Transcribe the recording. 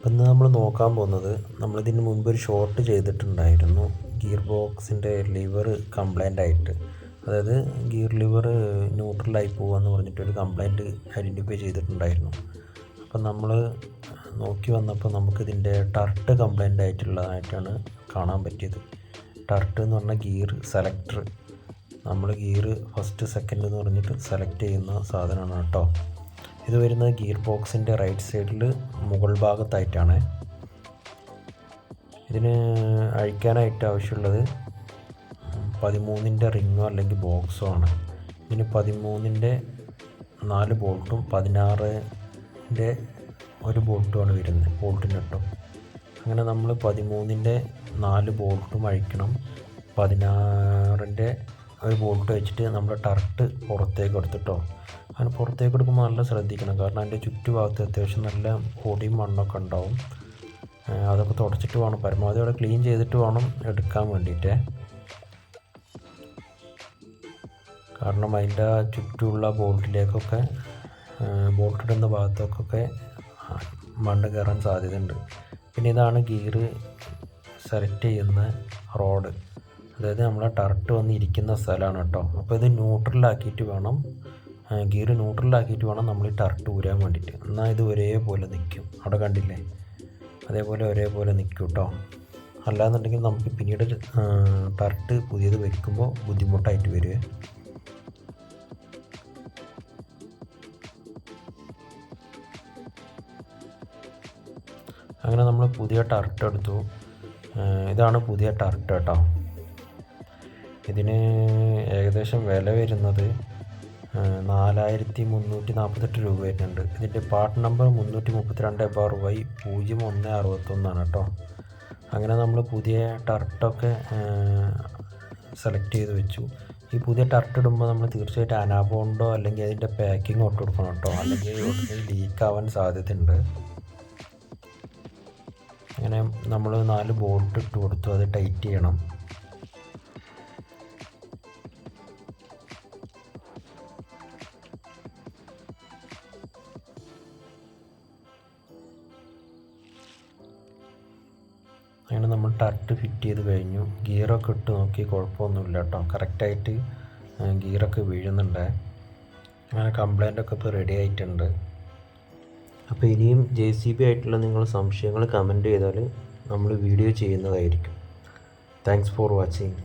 ഇപ്പം ഇന്ന് നമ്മൾ നോക്കാൻ പോകുന്നത്, നമ്മളിതിന് മുൻപ് ഒരു ഷോർട്ട് ചെയ്തിട്ടുണ്ടായിരുന്നു ഗിയർ ബോക്സിൻ്റെ ലിവർ കംപ്ലൈൻ്റ് ആയിട്ട്. അതായത് ഗിയർ ലിവർ ന്യൂട്രലായി പോകുകയെന്ന് പറഞ്ഞിട്ടൊരു കംപ്ലൈൻറ്റ് ഐഡൻറ്റിഫൈ ചെയ്തിട്ടുണ്ടായിരുന്നു. അപ്പം നമ്മൾ നോക്കി വന്നപ്പോൾ നമുക്കിതിൻ്റെ ടർട്ട് കംപ്ലൈൻ്റ് ആയിട്ടുള്ളതായിട്ടാണ് കാണാൻ പറ്റിയത്. ടർട്ട് എന്ന് പറഞ്ഞാൽ ഗിയർ സെലക്ടർ. നമ്മൾ ഗിയർ ഫസ്റ്റ് സെക്കൻഡ് എന്ന് പറഞ്ഞിട്ട് സെലക്ട് ചെയ്യുന്ന സാധനമാണ് കേട്ടോ. ഇത് വരുന്നത് ഗിയർ ബോക്സിൻ്റെ റൈറ്റ് സൈഡിൽ മുകൾ ഭാഗത്തായിട്ടാണ്. ഇതിന് അഴിക്കാനായിട്ട് ആവശ്യമുള്ളത് 13-ൻ്റെ റിങ്ങോ അല്ലെങ്കിൽ ബോക്സോ ആണ്. ഇതിന് 13-ൻ്റെ 4 ബോൾട്ടും 16-ൻ്റെ 1 ബോൾട്ടുമാണ് വരുന്നത്, ബോൾട്ടിന് കേട്ടോ. അങ്ങനെ നമ്മൾ 13-ൻ്റെ 4 ബോൾട്ടും അഴിക്കണം. 16-ൻ്റെ 1 ബോൾട്ട് വെച്ചിട്ട് നമ്മൾ ടർട്ട് പുറത്തേക്ക് എടുത്തിട്ടോ. അങ്ങനെ പുറത്തേക്ക് എടുക്കുമ്പോൾ നല്ല ശ്രദ്ധിക്കണം, കാരണം അതിൻ്റെ ചുറ്റുഭാഗത്ത് അത്യാവശ്യം നല്ല പൊടിയും മണ്ണൊക്കെ ഉണ്ടാവും. അതൊക്കെ തുടച്ചിട്ട് വേണം, പരമാവധി അവിടെ ക്ലീൻ ചെയ്തിട്ട് വേണം എടുക്കാൻ വേണ്ടിയിട്ട്. കാരണം അതിൻ്റെ ചുറ്റുമുള്ള ബോൾട്ടിലേക്കൊക്കെ, ബോൾട്ടിടുന്ന ഭാഗത്തേക്കൊക്കെ മണ്ണ് കയറാൻ സാധ്യതയുണ്ട്. പിന്നെ ഇതാണ് ഗിയർ സെലക്ട് ചെയ്യുന്ന റോഡ്, അതായത് നമ്മളെ ടർട്ട് വന്ന് ഇരിക്കുന്ന സ്ഥലമാണ് കേട്ടോ. അപ്പോൾ ഇത് ന്യൂട്രലാക്കിയിട്ട് വേണം, ഗിയർ ന്യൂട്രലാക്കിയിട്ട് വേണം നമ്മൾ ഈ ടർട്ട് ഊരാൻ വേണ്ടിയിട്ട്. എന്നാൽ ഇത് ഒരേപോലെ നിൽക്കും. അവിടെ കണ്ടില്ലേ, അതേപോലെ ഒരേപോലെ നിൽക്കും കേട്ടോ. അല്ലാന്നുണ്ടെങ്കിൽ നമുക്ക് പിന്നീട് ടർട്ട് പുതിയത് വയ്ക്കുമ്പോൾ ബുദ്ധിമുട്ടായിട്ട് വരുവേ. അങ്ങനെ നമ്മൾ പുതിയ ടർട്ട് എടുത്തു. ഇതാണ് പുതിയ ടർട്ട് കേട്ടോ. ഇതിന് ഏകദേശം വില വരുന്നത് 4348 രൂപ വരുന്നുണ്ട്. ഇതിൻ്റെ പാർട്ട് നമ്പർ 332/Y0161 കേട്ടോ. അങ്ങനെ നമ്മൾ പുതിയ ടർട്ടൊക്കെ സെലക്ട് ചെയ്ത് വെച്ചു. ഈ പുതിയ ടർട്ട് ഇടുമ്പോൾ നമ്മൾ തീർച്ചയായിട്ടും അനാബോണ്ടോ അല്ലെങ്കിൽ അതിൻ്റെ പാക്കിംഗ് ഒട്ട് കൊടുക്കണം കേട്ടോ, അല്ലെങ്കിൽ ലീക്ക് ആവാൻ സാധ്യതയുണ്ട്. അങ്ങനെ നമ്മൾ 4 ബോൾട്ട് ഇട്ട് കൊടുത്തു, അത് ടൈറ്റ് ചെയ്യണം. അങ്ങനെ നമ്മൾ ടർട്ട് ഫിറ്റ് ചെയ്ത് കഴിഞ്ഞു. ഗിയറൊക്കെ ഇട്ട് നോക്കി, കുഴപ്പമൊന്നുമില്ല കേട്ടോ, കറക്റ്റായിട്ട് ഗിയറൊക്കെ വീഴുന്നുണ്ട്. അങ്ങനെ കംപ്ലൈൻറ്റൊക്കെ ഇപ്പോൾ റെഡി ആയിട്ടുണ്ട്. അപ്പോൾ ഇനിയും JCB ആയിട്ടുള്ള നിങ്ങൾ സംശയങ്ങൾ കമൻറ്റ് ചെയ്താൽ നമ്മൾ വീഡിയോ ചെയ്യുന്നതായിരിക്കും. Thanks for watching.